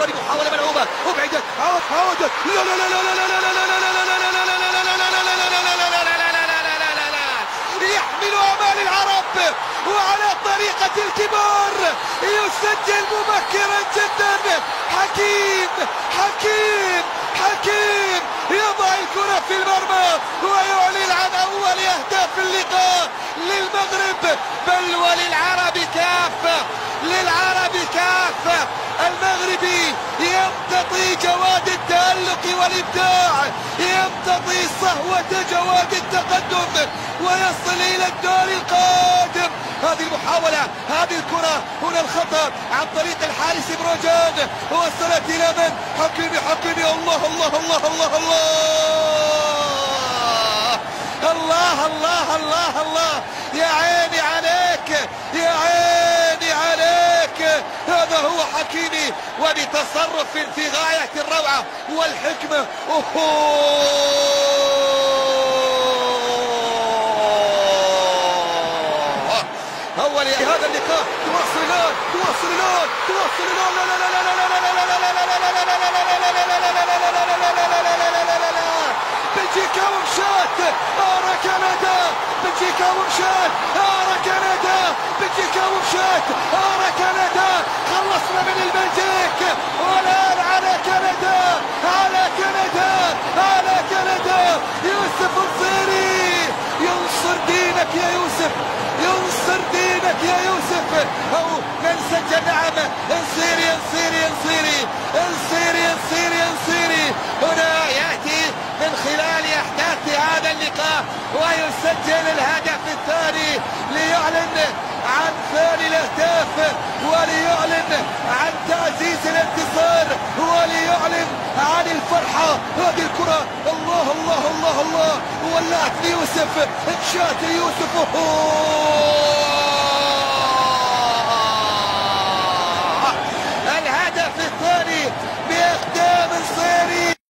محاولة ملعوبة وبعدت عودت لا لا لا لا لا لا لا يحمل آمال العرب وعلى طريقة الكبار يسجل مبكرا جدا. حكيم يضع الكرة في المرمى ويعلن عن أول أهداف اللقاء للمغرب بل وللعرب كافة. المغربي يمتطي جواد التألق والإبداع، يمتطي صهوة جواد التقدم ويصل إلى الدور القادم. هذه المحاولة، هذه الكرة، هنا الخطأ عن طريق الحارس بروجان وصلت إلى من؟ حكيمي. الله الله الله الله الله الله الله الله يا عيني عليك، يا عيني عليك. هذا هو حكيمي وبتصرف في غاية الروعة والحكمة. أول هذا اللقاء توصل الآن بلجيكا ومشات أرى كندا، بلجيكا ومشات أرى كندا، بلجيكا ومشات أرى كندا. خلصنا من البلجيك والآن على كندا، على كندا، على كندا. يوسف النصيري ينصر دينك يا يوسف، ينصر دينك يا يوسف. أو من سجل؟ نعم انصيري انصيري انصيري انصيري انصيري انصيري. هنا يأتي من خلال أحداث هذا اللقاء ويسجل الهدف الثاني ليعلن عن ثاني الأهداف وليعلن عن تعزيز الانتصار وليعلن عن الفرحة. هذه الكرة الله الله الله الله ولعت ليوسف، انشات يوسف.